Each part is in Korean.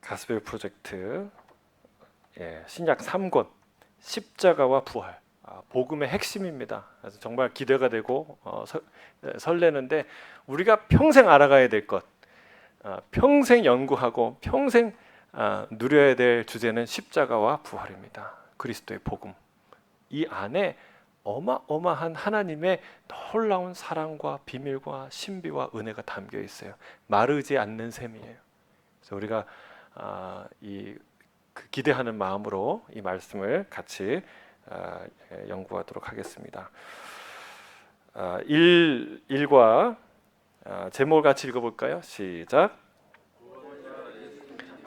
가스펠 프로젝트 신약 3권 십자가와 부활 복음의 핵심입니다. 그래서 정말 기대가 되고 설레는데 우리가 평생 알아가야 될 것, 평생 연구하고 평생 누려야 될 주제는 십자가와 부활입니다. 그리스도의 복음. 이 안에 어마어마한 하나님의 놀라운 사랑과 비밀과 신비와 은혜가 담겨 있어요. 마르지 않는 셈이에요. 그래서 우리가 기대하는 마음으로 이 말씀을 같이 연구하도록 하겠습니다. 1과 제목을 같이 읽어볼까요? 시작.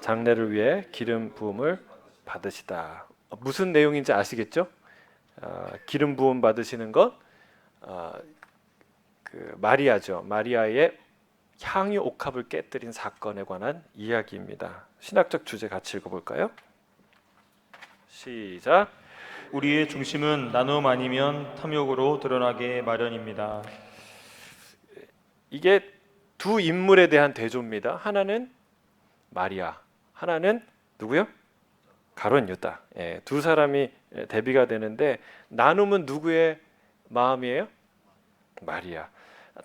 장례를 위해 기름 부음을 받으시다. 무슨 내용인지 아시겠죠? 기름 부음 받으시는 것, 마리아죠. 마리아의 향유 옥합을 깨뜨린 사건에 관한 이야기입니다. 신학적 주제 같이 읽어볼까요? 시작. 우리의 중심은 나눔 아니면 탐욕으로 드러나게 마련입니다. 이게 두 인물에 대한 대조입니다. 하나는 마리아, 하나는 누구요? 가룟 유다. 두 사람이 대비가 되는데 나눔은 누구의 마음이에요? 마리아.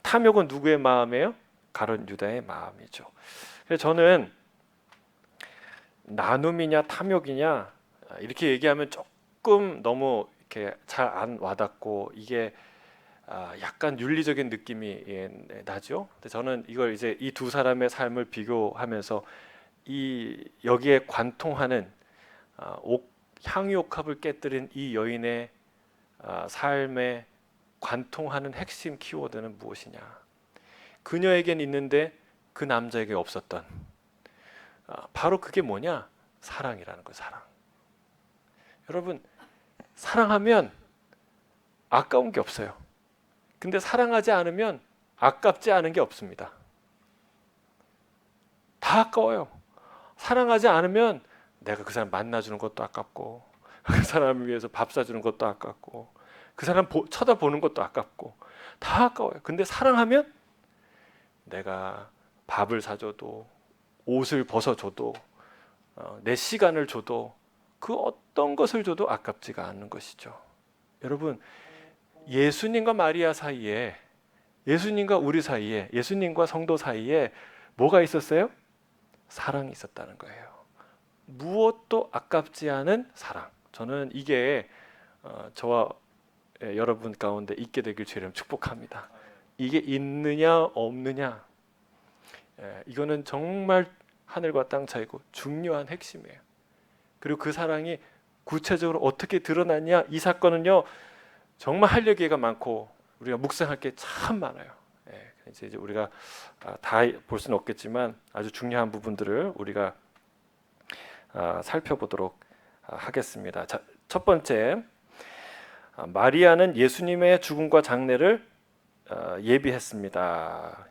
탐욕은 누구의 마음이에요? 가룟 유다의 마음이죠. 그래서 저는 나눔이냐 탐욕이냐 이렇게 얘기하면 조금 너무 이렇게 잘 안 와닿고 이게 약간 윤리적인 느낌이 나죠. 근데 저는 이걸 이제 이 두 사람의 삶을 비교하면서 여기에 관통하는 향유 옥합을 깨뜨린 이 여인의 삶에 관통하는 핵심 키워드는 무엇이냐? 그녀에겐 있는데 그 남자에게 없었던 바로 그게 뭐냐? 사랑이라는 거예요. 사랑. 여러분, 사랑하면 아까운 게 없어요. 근데 사랑하지 않으면 아깝지 않은 게 없습니다. 다 아까워요. 사랑하지 않으면 내가 그 사람 만나주는 것도 아깝고, 그 사람을 위해서 밥 사주는 것도 아깝고, 그 사람 쳐다보는 것도 아깝고, 다 아까워요. 근데 사랑하면 내가 밥을 사줘도, 옷을 벗어줘도, 내 시간을 줘도, 그 어떤 것을 줘도 아깝지가 않은 것이죠. 여러분, 예수님과 마리아 사이에, 예수님과 우리 사이에, 예수님과 성도 사이에 뭐가 있었어요? 사랑이 있었다는 거예요. 무엇도 아깝지 않은 사랑. 저는 이게 저와 여러분 가운데 있게 되길 주님 축복합니다. 이게 있느냐 없느냐, 이거는 정말 하늘과 땅 차이고 중요한 핵심이에요. 그리고 그 사랑이 구체적으로 어떻게 드러났냐, 이 사건은요 정말 할 얘기가 많고 우리가 묵상할 게 참 많아요. 이제 우리가 다 볼 수는 없겠지만 아주 중요한 부분들을 우리가 살펴보도록 하겠습니다. 자, 첫 번째, 마리아는 예수님의 죽음과 장례를 예비했습니다.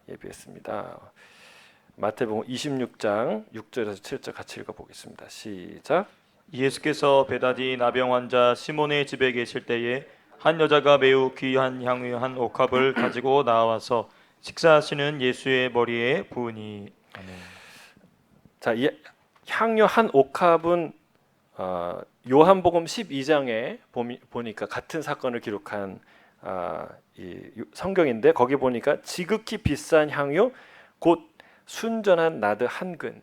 마태복음 26장 6절에서 7절 같이 읽어보겠습니다. 시작. 예수께서 베다디 나병 환자 시몬의 집에 계실 때에 한 여자가 매우 귀한 향유 한 옥합을 가지고 나와서 식사하시는 예수의 머리에 부으니. 아멘. 자, 이 향유 한 옥합은 요한복음 12장에 보니까 같은 사건을 기록한 이 성경인데 거기 보니까 지극히 비싼 향유 곧 순전한 나드 한 근.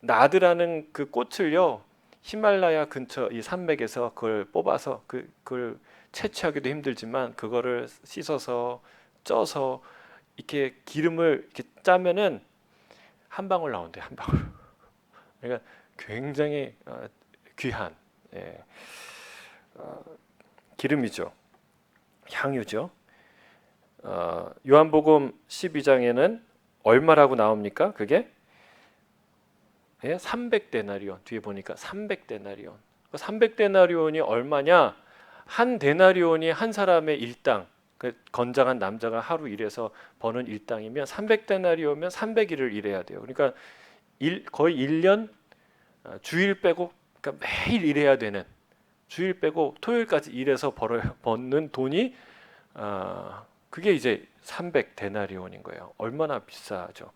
나드라는 그 꽃을요 히말라야 근처 이 산맥에서 그걸 뽑아서 그걸 채취하기도 힘들지만 그거를 씻어서 쪄서 이렇게 기름을 이렇게 짜면은 한 방울 나온대요. 한 방울. 그러니까 굉장히 귀한 기름이죠. 향유죠. 요한복음 12장에는 얼마라고 나옵니까? 그게 300데나리온. 뒤에 보니까 300데나리온. 300데나리온이 얼마냐? 한 데나리온이 한 사람의 일당. 건장한 남자가 하루 일해서 버는 일당이면 300데나리온이면 300일을 일해야 돼요. 그러니까 거의 1년 주일 빼고, 그러니까 매일 일해야 되는, 주일 빼고 토요일까지 일해서 버는 돈이 그게 이제 300데나리온인 거예요. 얼마나 비싸죠.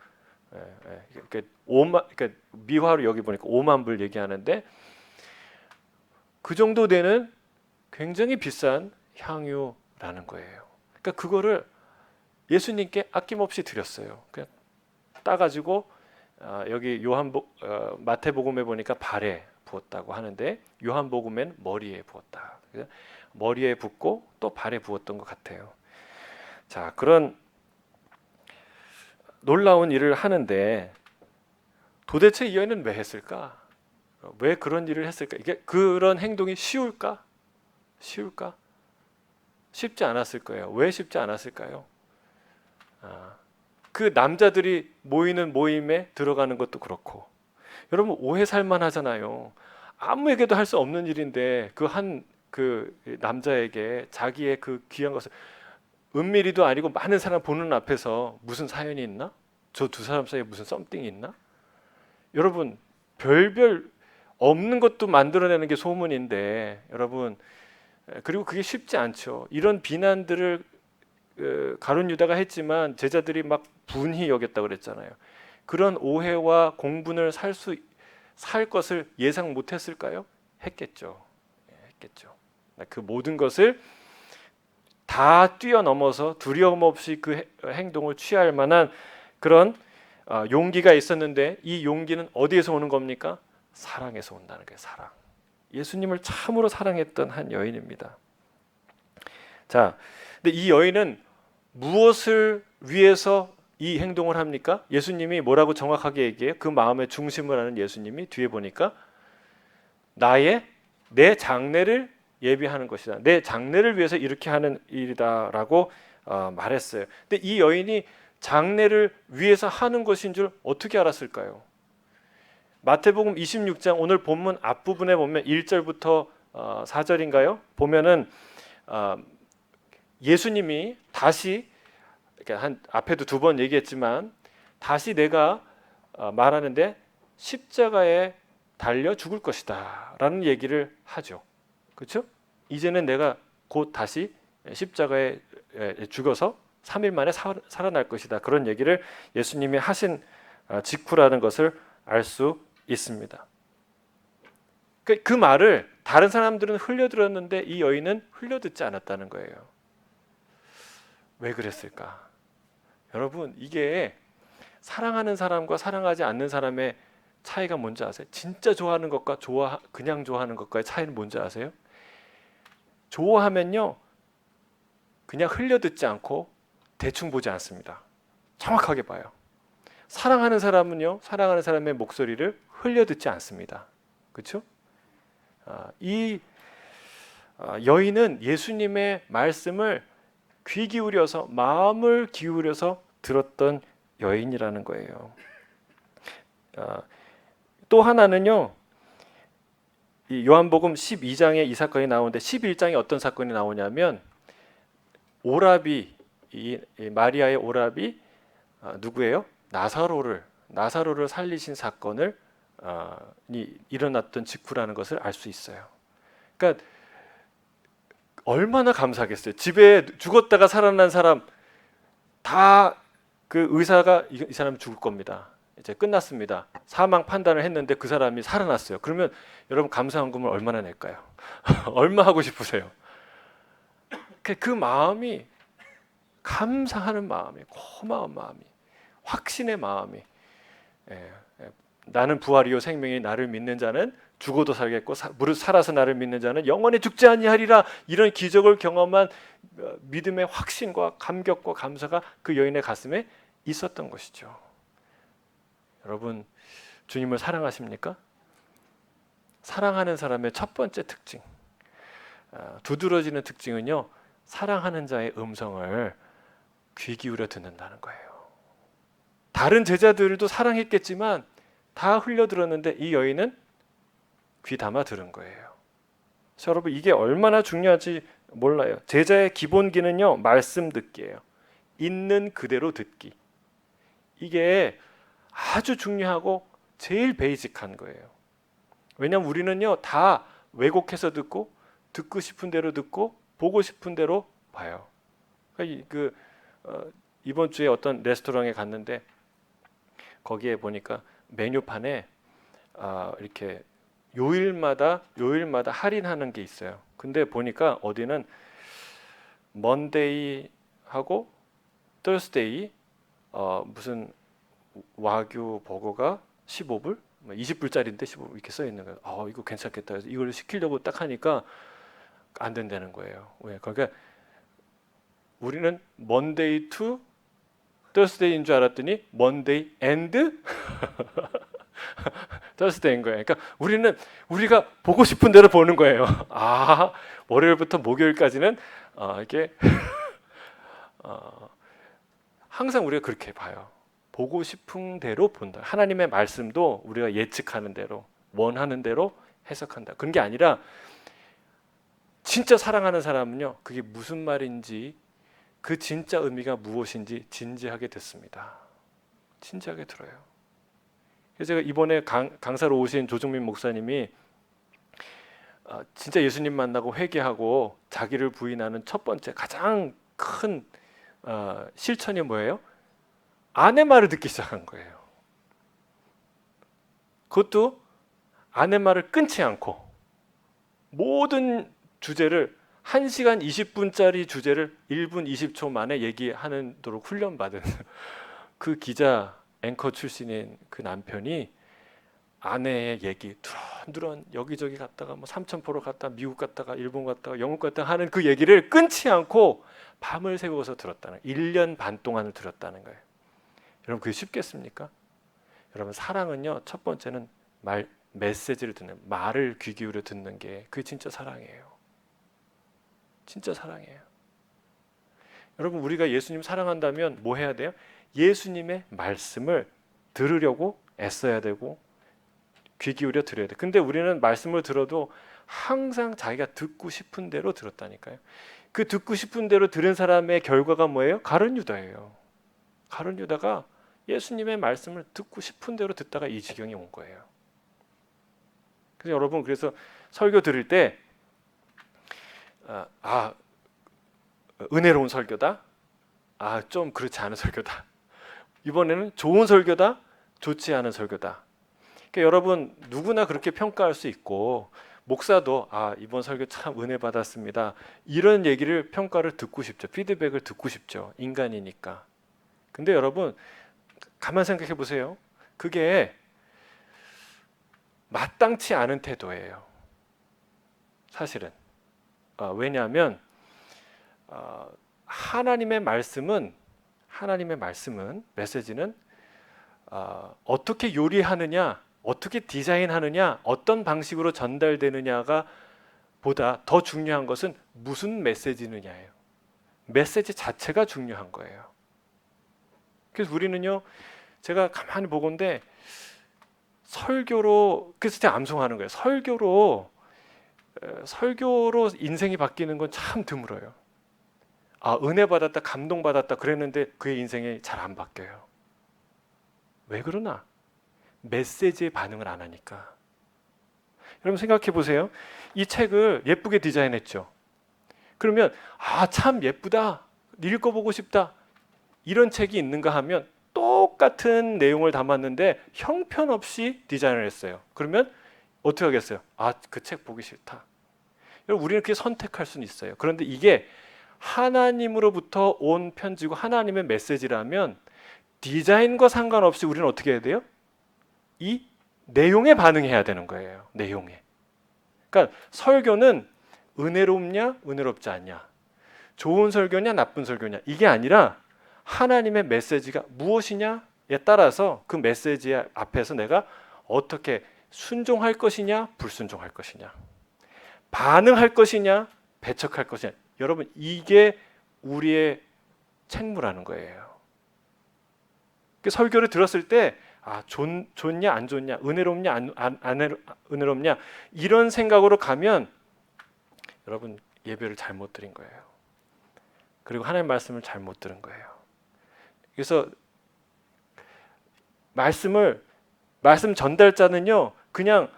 그러니까 그러니까 미화로 여기 보니까 5만 불 얘기하는데 그 정도 되는 굉장히 비싼 향유라는 거예요. 그러니까 그거를 예수님께 아낌없이 드렸어요. 그냥 따가지고 여기 마태복음에 보니까 발에 부었다고 하는데 요한복음엔 머리에 부었다. 그래서 머리에 붓고 또 발에 부었던 것 같아요. 자, 그런 놀라운 일을 하는데 도대체 이 여인은 왜 했을까? 왜 그런 일을 했을까? 이게 그런 행동이 쉬울까? 쉬울까? 쉽지 않았을 거예요. 왜 쉽지 않았을까요? 그 남자들이 모이는 모임에 들어가는 것도 그렇고, 여러분 오해 살만 하잖아요. 아무에게도 할 수 없는 일인데 그 남자에게 자기의 그 귀한 것을 은밀히도 아니고 많은 사람 보는 앞에서 무슨 사연이 있나? 저 두 사람 사이에 무슨 썸띵이 있나? 여러분 별별 없는 것도 만들어내는 게 소문인데 여러분 그리고 그게 쉽지 않죠. 이런 비난들을 가룟 유다가 했지만 제자들이 막 분히 여겼다고 그랬잖아요. 그런 오해와 공분을 살 것을 예상 못했을까요? 했겠죠. 했겠죠. 그 모든 것을 다 뛰어넘어서 두려움 없이 그 행동을 취할 만한 그런 용기가 있었는데 이 용기는 어디에서 오는 겁니까? 사랑에서 온다는 거예요. 사랑. 예수님을 참으로 사랑했던 한 여인입니다. 자, 근데 이 여인은 무엇을 위해서 이 행동을 합니까? 예수님이 뭐라고 정확하게 얘기해요? 그 마음의 중심을 아는 예수님이 뒤에 보니까 내 장래를 예비하는 것이다. 내 장래를 위해서 이렇게 하는 일이다라고 말했어요. 근데 이 여인이 장래를 위해서 하는 것인 줄 어떻게 알았을까요? 마태복음 26장 오늘 본문 앞부분에 보면 1절부터 4절인가요? 보면은 예수님이 다시 앞에도 두 번 얘기했지만 다시 내가 말하는데 십자가에 달려 죽을 것이다 라는 얘기를 하죠. 그렇죠? 이제는 내가 곧 다시 십자가에 죽어서 3일 만에 살아날 것이다. 그런 얘기를 예수님이 하신 직후라는 것을 알 수 있습니다. 그 말을 다른 사람들은 흘려들었는데 이 여인은 흘려듣지 않았다는 거예요. 왜 그랬을까? 여러분 이게 사랑하는 사람과 사랑하지 않는 사람의 차이가 뭔지 아세요? 진짜 좋아하는 것과 그냥 좋아하는 것과의 차이는 뭔지 아세요? 좋아하면요 그냥 흘려듣지 않고 대충 보지 않습니다. 정확하게 봐요. 사랑하는 사람은요 사랑하는 사람의 목소리를 흘려듣지 않습니다. 그렇죠? 이 여인은 예수님의 말씀을 귀 기울여서 마음을 기울여서 들었던 여인이라는 거예요. 또 하나는요. 이 요한복음 12장에 이 사건이 나오는데 11장에 어떤 사건이 나오냐면 오라비 이 마리아의 오라비 누구예요? 나사로를 살리신 사건을 일어났던 직후라는 것을 알 수 있어요. 그러니까 얼마나 감사하겠어요. 집에 죽었다가 살아난 사람 다 그 의사가 이 사람이 죽을 겁니다. 이제 끝났습니다. 사망 판단을 했는데 그 사람이 살아났어요. 그러면 여러분 감사헌금을 얼마나 낼까요? 얼마 하고 싶으세요? 그 마음이 감사하는 마음이 고마운 마음이 확신의 마음이 나는 부활이요 생명이 나를 믿는 자는 죽어도 살겠고 무릇 살아서 나를 믿는 자는 영원히 죽지 아니하리라 이런 기적을 경험한 믿음의 확신과 감격과 감사가 그 여인의 가슴에 있었던 것이죠. 여러분 주님을 사랑하십니까? 사랑하는 사람의 첫 번째 특징 두드러지는 특징은요 사랑하는 자의 음성을 귀 기울여 듣는다는 거예요. 다른 제자들도 사랑했겠지만 다 흘려들었는데 이 여인은 귀 담아 들은 거예요. 그래서 여러분 이게 얼마나 중요한지 몰라요. 제자의 기본기는요 말씀 듣기예요. 있는 그대로 듣기. 이게 아주 중요하고 제일 베이직한 거예요. 왜냐하면 우리는요 다 왜곡해서 듣고 싶은 대로 듣고 보고 싶은 대로 봐요. 그러니까 이번 주에 어떤 레스토랑에 갔는데 거기에 보니까 메뉴판에 이렇게 요일마다 할인하는 게 있어요. 근데 보니까 어디는 먼데이하고 터스데이 무슨 와규 버거가 15불, 20불짜리인데 15불 이렇게 써 있는 거예요. 이거 괜찮겠다. 그래서 이걸 시키려고 딱 하니까 안 된다는 거예요. 왜? 그러니까 우리는 먼데이 투 터스데이인 줄 알았더니 먼데이 앤드 터스데이인 거예요. 그러니까 우리가 보고 싶은 대로 보는 거예요. 월요일부터 목요일까지는 이게 항상 우리가 그렇게 봐요. 보고 싶은 대로 본다. 하나님의 말씀도 우리가 예측하는 대로, 원하는 대로 해석한다. 그런 게 아니라 진짜 사랑하는 사람은요, 그게 무슨 말인지, 그 진짜 의미가 무엇인지 진지하게 듣습니다. 진지하게 들어요. 그래서 제가 이번에 강사로 오신 조정민 목사님이 진짜 예수님 만나고 회개하고 자기를 부인하는 첫 번째 가장 큰 실천이 뭐예요? 아내 말을 듣기 시작한 거예요. 그것도 아내 말을 끊지 않고 모든 주제를 1시간 20분짜리 주제를 1분 20초 만에 얘기하도록 훈련받은 그 기자 앵커 출신인 그 남편이 아내의 얘기 두런두런 여기저기 갔다가 뭐 삼천포로 갔다가 미국 갔다가 일본 갔다가 영국 갔다가 하는 그 얘기를 끊지 않고 밤을 새워서 들었다는 1년 반 동안을 들었다는 거예요. 여러분 그게 쉽겠습니까? 여러분 사랑은요 첫 번째는 메시지를 듣는 말을 귀 기울여 듣는 게 그게 진짜 사랑이에요. 진짜 사랑이에요. 여러분 우리가 예수님 사랑한다면 뭐 해야 돼요? 예수님의 말씀을 들으려고 애써야 되고 귀 기울여 들어야 돼. 근데 우리는 말씀을 들어도 항상 자기가 듣고 싶은 대로 들었다니까요. 그 듣고 싶은 대로 들은 사람의 결과가 뭐예요? 가룟 유다예요. 가룟 유다가 예수님의 말씀을 듣고 싶은 대로 듣다가 이 지경이 온 거예요. 그래서 여러분 그래서 설교 들을 때 은혜로운 설교다. 좀 그렇지 않은 설교다. 이번에는 좋은 설교다. 좋지 않은 설교다. 그러니까 여러분 누구나 그렇게 평가할 수 있고 목사도 이번 설교 참 은혜 받았습니다. 이런 얘기를 평가를 듣고 싶죠. 피드백을 듣고 싶죠. 인간이니까. 근데 여러분 가만 생각해 보세요. 그게 마땅치 않은 태도예요. 사실은. 왜냐하면 하나님의 말씀은 메시지는 어떻게 요리하느냐, 어떻게 디자인하느냐, 어떤 방식으로 전달되느냐가 보다 더 중요한 것은 무슨 메시지느냐예요. 메시지 자체가 중요한 거예요. 그래서 우리는요, 제가 가만히 보건대 설교로 그래서 제가 암송하는 거예요. 설교로 인생이 바뀌는 건 참 드물어요. 은혜 받았다, 감동 받았다 그랬는데 그의 인생이 잘 안 바뀌어요. 왜 그러나? 메시지에 반응을 안 하니까. 여러분 생각해 보세요. 이 책을 예쁘게 디자인했죠. 그러면 참 예쁘다, 읽어보고 싶다 이런 책이 있는가 하면 똑같은 내용을 담았는데 형편없이 디자인을 했어요. 그러면 어떻게 하겠어요? 그 책 보기 싫다. 여러분 우리는 그렇게 선택할 수는 있어요. 그런데 이게 하나님으로부터 온 편지고 하나님의 메시지라면 디자인과 상관없이 우리는 어떻게 해야 돼요? 이 내용에 반응해야 되는 거예요. 내용에. 그러니까 설교는 은혜롭냐 은혜롭지 않냐, 좋은 설교냐 나쁜 설교냐 이게 아니라 하나님의 메시지가 무엇이냐에 따라서 그 메시지 앞에서 내가 어떻게 순종할 것이냐 불순종할 것이냐, 반응할 것이냐 배척할 것이냐. 여러분 이게 우리의 책무라는 거예요. 그 설교를 들었을 때 좋냐 안 좋냐, 은혜롭냐 안 은혜롭냐 이런 생각으로 가면 여러분 예배를 잘못 드린 거예요. 그리고 하나님의 말씀을 잘못 들은 거예요. 그래서 말씀 전달자는요 그냥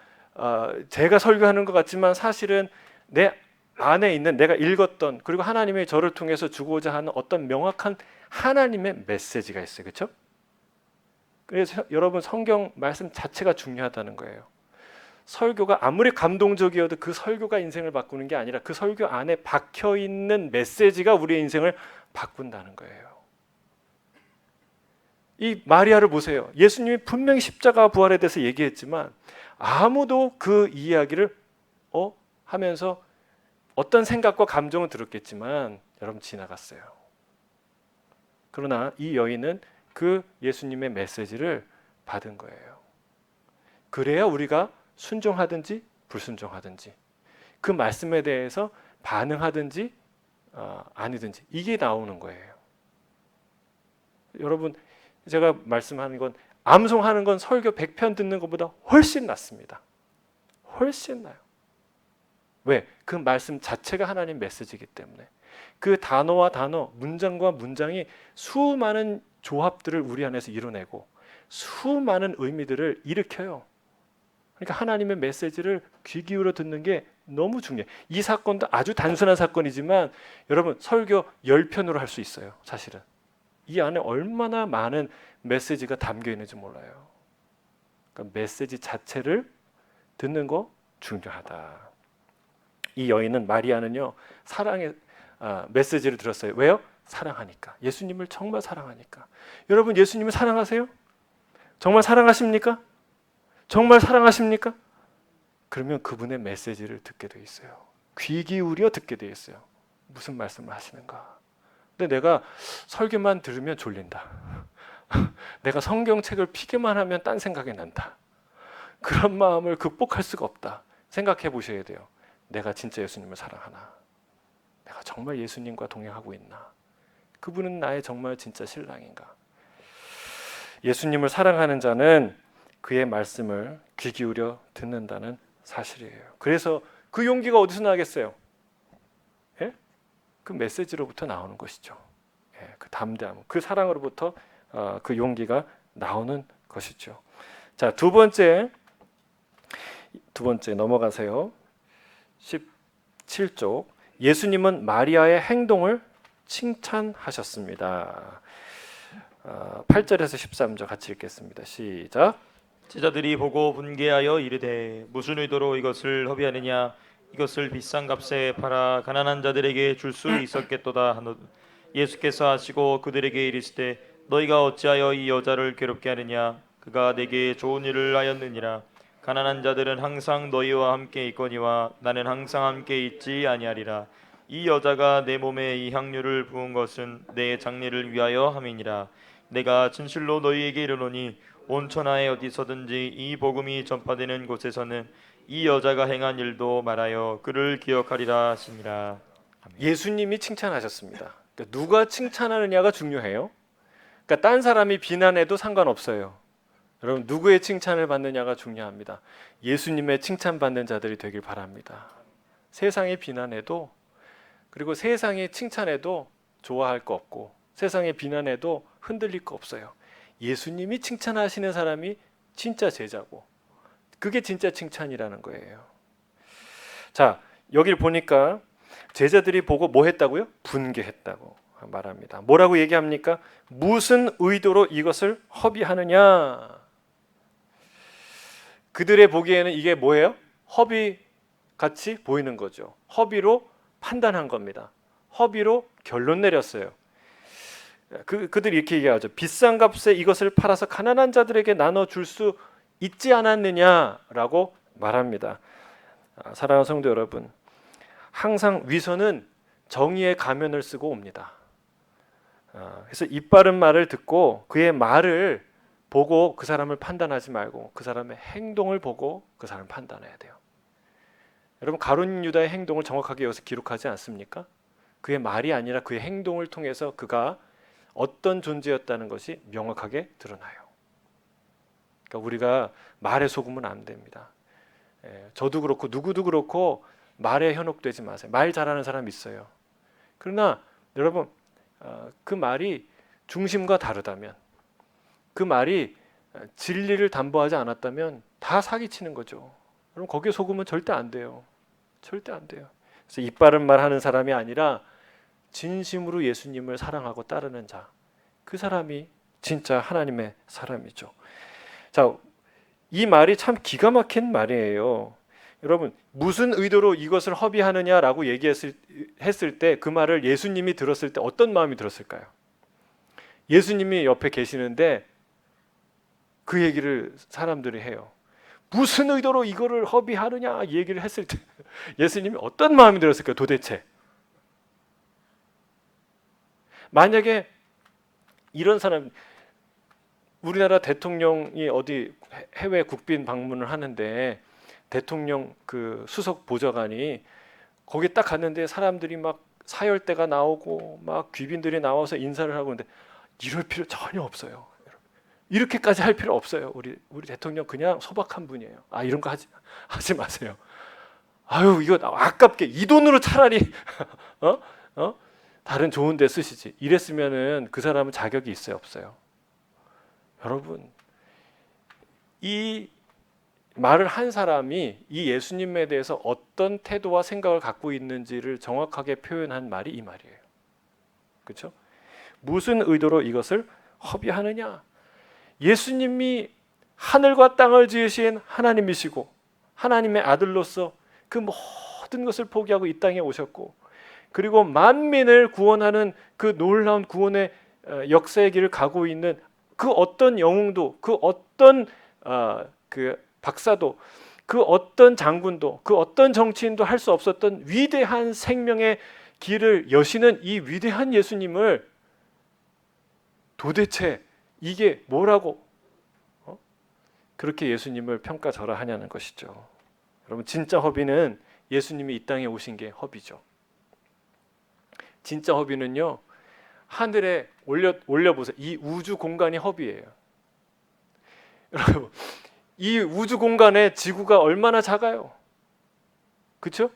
제가 설교하는 것 같지만 사실은 내 안에 있는 내가 읽었던 그리고 하나님의 저를 통해서 주고자 하는 어떤 명확한 하나님의 메시지가 있어요. 그렇죠? 그래서 여러분 성경 말씀 자체가 중요하다는 거예요. 설교가 아무리 감동적이어도 그 설교가 인생을 바꾸는 게 아니라 그 설교 안에 박혀 있는 메시지가 우리의 인생을 바꾼다는 거예요. 이 마리아를 보세요. 예수님이 분명히 십자가 부활에 대해서 얘기했지만 아무도 그 이야기를 하면서 어떤 생각과 감정은 들었겠지만 여러분 지나갔어요. 그러나 이 여인은 그 예수님의 메시지를 받은 거예요. 그래야 우리가 순종하든지 불순종하든지 그 말씀에 대해서 반응하든지 아니든지 이게 나오는 거예요. 여러분 제가 말씀하는 건 암송하는 건 설교 100편 듣는 것보다 훨씬 낫습니다. 훨씬 나요. 왜? 그 말씀 자체가 하나님 메시지이기 때문에 그 단어와 단어, 문장과 문장이 수많은 조합들을 우리 안에서 이뤄내고 수많은 의미들을 일으켜요. 그러니까 하나님의 메시지를 귀 기울여 듣는 게 너무 중요해요. 이 사건도 아주 단순한 사건이지만 여러분 설교 10편으로 할 수 있어요. 사실은 이 안에 얼마나 많은 메시지가 담겨 있는지 몰라요. 그러니까 메시지 자체를 듣는 거 중요하다. 이 여인은 마리아는요 사랑의 메시지를 들었어요. 왜요? 사랑하니까. 예수님을 정말 사랑하니까. 여러분 예수님을 사랑하세요? 정말 사랑하십니까? 정말 사랑하십니까? 그러면 그분의 메시지를 듣게 돼 있어요. 귀 기울여 듣게 돼 있어요. 무슨 말씀을 하시는가? 근데 내가 설교만 들으면 졸린다. 내가 성경책을 피기만 하면 딴 생각이 난다. 그런 마음을 극복할 수가 없다. 생각해 보셔야 돼요. 내가 진짜 예수님을 사랑하나? 내가 정말 예수님과 동행하고 있나? 그분은 나의 정말 진짜 신랑인가? 예수님을 사랑하는 자는 그의 말씀을 귀 기울여 듣는다는 사실이에요. 그래서 그 용기가 어디서 나겠어요? 예? 그 메시지로부터 나오는 것이죠. 예, 그 담대함, 그 사랑으로부터 그 용기가 나오는 것이죠. 자, 두 번째 넘어가세요. 17쪽. 예수님은 마리아의 행동을 칭찬하셨습니다. 8절에서 13절 같이 읽겠습니다. 시작. 제자들이 보고 분개하여 이르되 무슨 의도로 이것을 허비하느냐 이것을 비싼 값에 팔아 가난한 자들에게 줄 수 있었겠도다 하노. 예수께서 하시고 그들에게 이르시되 너희가 어찌하여 이 여자를 괴롭게 하느냐 그가 내게 좋은 일을 하였느니라. 가난한 자들은 항상 너희와 함께 있거니와 나는 항상 함께 있지 아니하리라. 이 여자가 내 몸에 이 향유를 부은 것은 내 장례를 위하여 함이니라. 내가 진실로 너희에게 이르노니 온 천하에 어디서든지 이 복음이 전파되는 곳에서는 이 여자가 행한 일도 말하여 그를 기억하리라 하시니라. 예수님이 칭찬하셨습니다. 그러니까 누가 칭찬하느냐가 중요해요. 그러니까 딴 사람이 비난해도 상관없어요. 여러분 누구의 칭찬을 받느냐가 중요합니다. 예수님의 칭찬받는 자들이 되길 바랍니다. 세상이 비난해도 그리고 세상이 칭찬해도 좋아할 거 없고 세상에 비난해도 흔들릴 거 없어요. 예수님이 칭찬하시는 사람이 진짜 제자고 그게 진짜 칭찬이라는 거예요. 자, 여기를 보니까 제자들이 보고 뭐 했다고요? 분개했다고 말합니다. 뭐라고 얘기합니까? 무슨 의도로 이것을 허비하느냐? 그들의 보기에는 이게 뭐예요? 허비 같이 보이는 거죠. 허비로 판단한 겁니다. 허비로 결론 내렸어요. 그들이 이렇게 얘기하죠. 비싼 값에 이것을 팔아서 가난한 자들에게 나눠줄 수 있지 않았느냐라고 말합니다. 사랑하는 성도 여러분, 항상 위선은 정의의 가면을 쓰고 옵니다. 그래서 입 바른 말을 듣고 그의 말을 보고 그 사람을 판단하지 말고 그 사람의 행동을 보고 그 사람을 판단해야 돼요. 여러분 가룟 유다의 행동을 정확하게 여기서 기록하지 않습니까? 그의 말이 아니라 그의 행동을 통해서 그가 어떤 존재였다는 것이 명확하게 드러나요. 그러니까 우리가 말에 속으면 안 됩니다. 저도 그렇고 누구도 그렇고 말에 현혹되지 마세요. 말 잘하는 사람 있어요. 그러나 여러분 그 말이 중심과 다르다면 그 말이 진리를 담보하지 않았다면 다 사기치는 거죠. 여러분 거기에 속으면 절대 안 돼요. 절대 안 돼요. 그래서 입 바른 말 하는 사람이 아니라 진심으로 예수님을 사랑하고 따르는 자, 그 사람이 진짜 하나님의 사람이죠. 자, 이 말이 참 기가 막힌 말이에요. 여러분, 무슨 의도로 이것을 허비하느냐라고 했을 때 그 말을 예수님이 들었을 때 어떤 마음이 들었을까요? 예수님이 옆에 계시는데 그 얘기를 사람들이 해요. 무슨 의도로 이거를 허비하느냐 얘기를 했을 때 예수님이 어떤 마음이 들었을까요? 도대체 만약에 이런 사람, 우리나라 대통령이 어디 해외 국빈 방문을 하는데 대통령 그 수석 보좌관이 거기 딱 갔는데 사람들이 막 사열대가 나오고 막 귀빈들이 나와서 인사를 하고 있는데 이럴 필요 전혀 없어요. 이렇게까지 할 필요 없어요. 우리 대통령 그냥 소박한 분이에요. 이런 거 하지 마세요. 아유, 이거 아깝게 이 돈으로 차라리 다른 좋은 데 쓰시지. 이랬으면은 그 사람은 자격이 있어요, 없어요? 여러분, 이 말을 한 사람이 이 예수님에 대해서 어떤 태도와 생각을 갖고 있는지를 정확하게 표현한 말이 이 말이에요. 그렇죠? 무슨 의도로 이것을 허비하느냐? 예수님이 하늘과 땅을 지으신 하나님이시고 하나님의 아들로서 그 모든 것을 포기하고 이 땅에 오셨고, 그리고 만민을 구원하는 그 놀라운 구원의 역사의 길을 가고 있는 그 어떤 영웅도, 그 어떤 그 박사도, 그 어떤 장군도, 그 어떤 정치인도 할 수 없었던 위대한 생명의 길을 여시는 이 위대한 예수님을 도대체 이게 뭐라고 그렇게 예수님을 평가절하하냐는 것이죠. 여러분, 진짜 허비는 예수님이 이 땅에 오신 게 허비죠. 진짜 허비는요, 하늘에 올려보세요. 이 우주 공간이 허비예요. 여러분, 이 우주 공간에 지구가 얼마나 작아요? 그렇죠?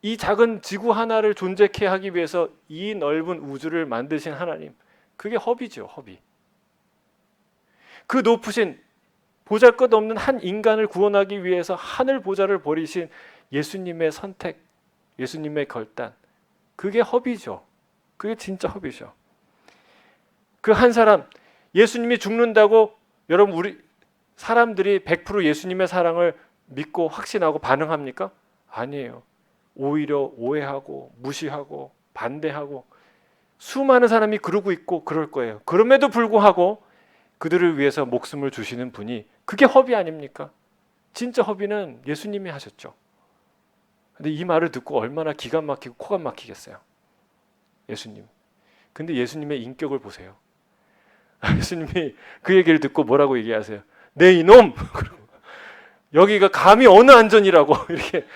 이 작은 지구 하나를 존재케 하기 위해서 이 넓은 우주를 만드신 하나님, 그게 허비죠, 허비. 그 높으신 보잘것없는 한 인간을 구원하기 위해서 하늘 보좌를 버리신 예수님의 선택, 예수님의 결단, 그게 허비죠. 그게 진짜 허비죠. 그 한 사람, 예수님이 죽는다고 여러분 우리 사람들이 100% 예수님의 사랑을 믿고 확신하고 반응합니까? 아니에요. 오히려 오해하고 무시하고 반대하고 수많은 사람이 그러고 있고 그럴 거예요. 그럼에도 불구하고 그들을 위해서 목숨을 주시는 분이, 그게 허비 아닙니까? 진짜 허비는 예수님이 하셨죠. 근데 이 말을 듣고 얼마나 기가 막히고 코가 막히겠어요, 예수님. 근데 예수님의 인격을 보세요. 예수님이 그 얘기를 듣고 뭐라고 얘기하세요? 네 이놈! 여기가 감히 어느 안전이라고 이렇게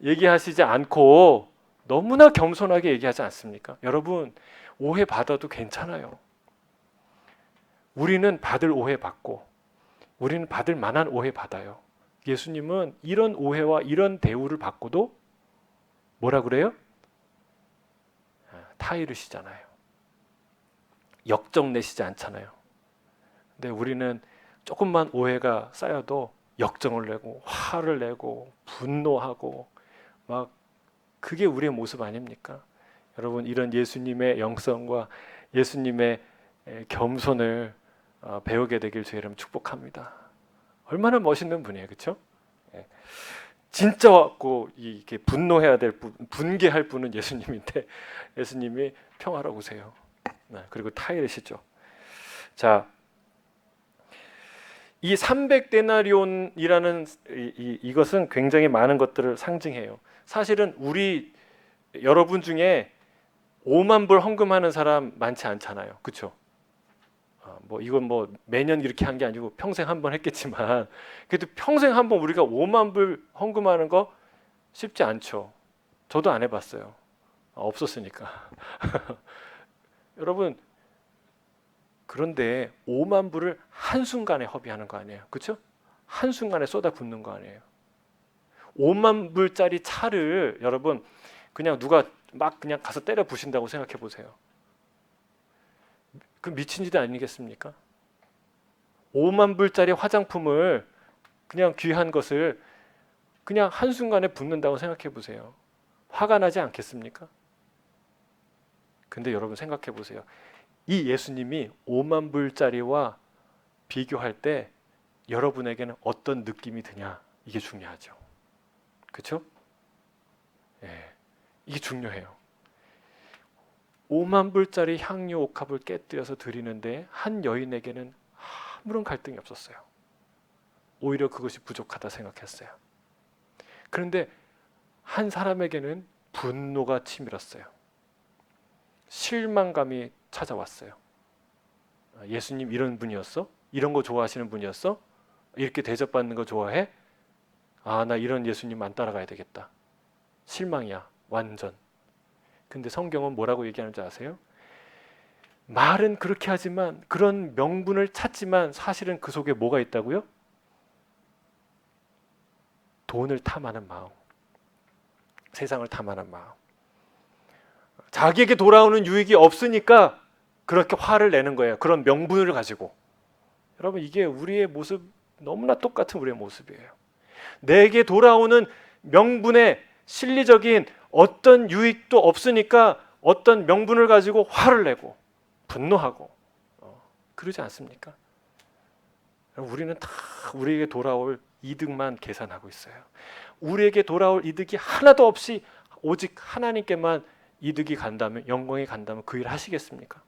얘기하시지 않고 너무나 겸손하게 얘기하지 않습니까? 여러분, 오해 받아도 괜찮아요. 우리는 받을 오해 받고 우리는 받을 만한 오해 받아요. 예수님은 이런 오해와 이런 대우를 받고도 뭐라 그래요? 타이르시잖아요. 역정내시지 않잖아요. 근데 우리는 조금만 오해가 쌓여도 역정을 내고 화를 내고 분노하고 막, 그게 우리의 모습 아닙니까? 여러분, 이런 예수님의 영성과 예수님의 겸손을 배우게 되길 주의 이름 축복합니다. 얼마나 멋있는 분이에요, 그렇죠? 진짜 왔고 이게 분노해야 될 분, 분개할 분은 예수님인데 예수님이 평화로우세요. 그리고 타이르시죠. 자, 이 300데나리온이라는 이것은 굉장히 많은 것들을 상징해요. 사실은 우리 여러분 중에 5만 불 헌금하는 사람 많지 않잖아요, 그렇죠? 뭐 이건 뭐 매년 이렇게 한 게 아니고 평생 한 번 했겠지만, 그래도 평생 한 번 우리가 5만 불 헌금하는 거 쉽지 않죠. 저도 안 해봤어요. 없었으니까. 여러분, 그런데 5만 불을 한순간에 허비하는 거 아니에요, 그렇죠? 한순간에 쏟아붓는 거 아니에요. 5만 불짜리 차를 여러분 그냥 누가 막 그냥 가서 때려 부신다고 생각해 보세요. 그 미친 짓 아니겠습니까? 5만 불짜리 화장품을, 그냥 귀한 것을 그냥 한순간에 붓는다고 생각해 보세요. 화가 나지 않겠습니까? 근데 여러분 생각해 보세요. 이 예수님이 5만 불짜리와 비교할 때 여러분에게는 어떤 느낌이 드냐, 이게 중요하죠. 그렇죠? 예, 이게 중요해요. 5만 불짜리 향유 옥합을 깨뜨려서 드리는데 한 여인에게는 아무런 갈등이 없었어요. 오히려 그것이 부족하다 생각했어요. 그런데 한 사람에게는 분노가 치밀었어요. 실망감이 찾아왔어요. 예수님 이런 분이었어? 이런 거 좋아하시는 분이었어? 이렇게 대접받는 거 좋아해? 나 이런 예수님 안 따라가야 되겠다. 실망이야, 완전. 근데 성경은 뭐라고 얘기하는지 아세요? 말은 그렇게 하지만, 그런 명분을 찾지만 사실은 그 속에 뭐가 있다고요? 돈을 탐하는 마음, 세상을 탐하는 마음. 자기에게 돌아오는 유익이 없으니까 그렇게 화를 내는 거예요. 그런 명분을 가지고. 여러분, 이게 우리의 모습, 너무나 똑같은 우리의 모습이에요. 내게 돌아오는 명분에 실리적인 어떤 유익도 없으니까 어떤 명분을 가지고 화를 내고 분노하고 그러지 않습니까? 우리는 다 우리에게 돌아올 이득만 계산하고 있어요. 우리에게 돌아올 이득이 하나도 없이 오직 하나님께만 이득이 간다면, 영광이 간다면 그 일 하시겠습니까?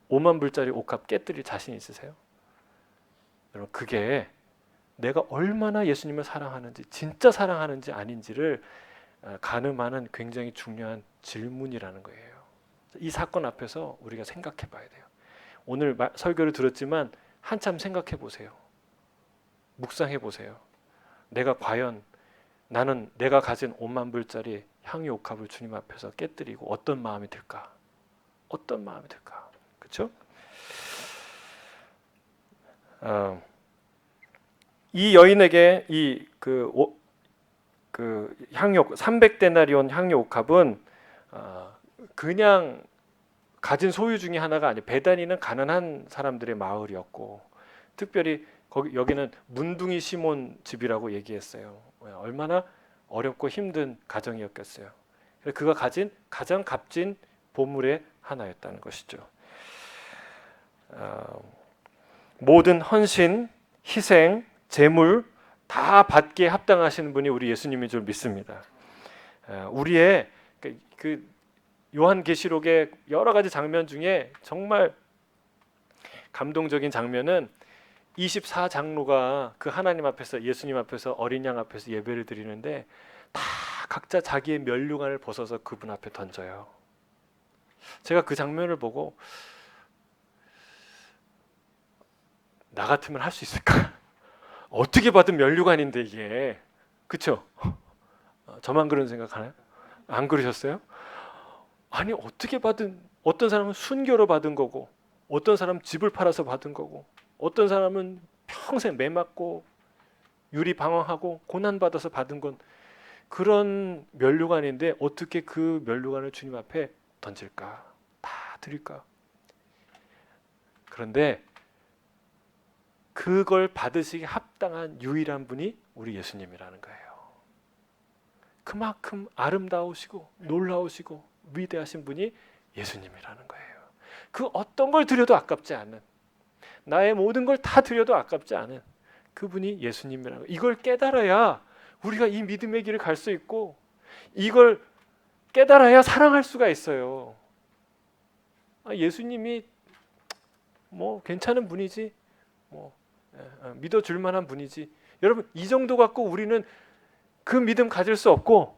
5만 불짜리 옥합 깨뜨릴 자신 있으세요? 여러분, 그게 내가 얼마나 예수님을 사랑하는지, 진짜 사랑하는지 아닌지를 가늠하는 굉장히 중요한 질문이라는 거예요. 이 사건 앞에서 우리가 생각해 봐야 돼요. 오늘 설교를 들었지만 한참 생각해 보세요. 묵상해 보세요. 내가 과연, 나는 내가 가진 5만 불짜리 향유 옥합을 주님 앞에서 깨뜨리고 어떤 마음이 들까? 어떤 마음이 들까? 그렇죠? 이 여인에게 그 향유 300데나리온 향유 옥합은 그냥 가진 소유 중에 하나가 아니에요. 베다니는 가난한 사람들의 마을이었고, 특별히 여기는 문둥이 시몬 집이라고 얘기했어요. 얼마나 어렵고 힘든 가정이었겠어요. 그가 가진 가장 값진 보물의 하나였다는 것이죠. 모든 헌신, 희생, 재물 다 받기에 합당하신 분이 우리 예수님인 줄 믿습니다. 우리의 그 요한계시록의 여러 가지 장면 중에 정말 감동적인 장면은 24장로가 그 하나님 앞에서, 예수님 앞에서, 어린 양 앞에서 예배를 드리는데 다 각자 자기의 면류관을 벗어서 그분 앞에 던져요. 제가 그 장면을 보고 나 같으면 할 수 있을까? 어떻게 받은 면류관인데 이게, 그렇죠? 저만 그런 생각하나요? 안 그러셨어요? 아니, 어떻게 받은, 어떤 사람은 순교로 받은 거고, 어떤 사람은 집을 팔아서 받은 거고, 어떤 사람은 평생 매 맞고 유리 방황하고 고난 받아서 받은 건 그런 면류관인데 어떻게 그 면류관을 주님 앞에 던질까? 다 드릴까? 그런데 그걸 받으시기 합당한 유일한 분이 우리 예수님이라는 거예요. 그만큼 아름다우시고 놀라우시고 위대하신 분이 예수님이라는 거예요. 그 어떤 걸 드려도 아깝지 않은, 나의 모든 걸 다 드려도 아깝지 않은 그분이 예수님이라는 거예요. 이걸 깨달아야 우리가 이 믿음의 길을 갈 수 있고, 이걸 깨달아야 사랑할 수가 있어요. 예수님이 뭐 괜찮은 분이지, 뭐 믿어줄 만한 분이지. 여러분, 이 정도 갖고 우리는 그 믿음 가질 수 없고,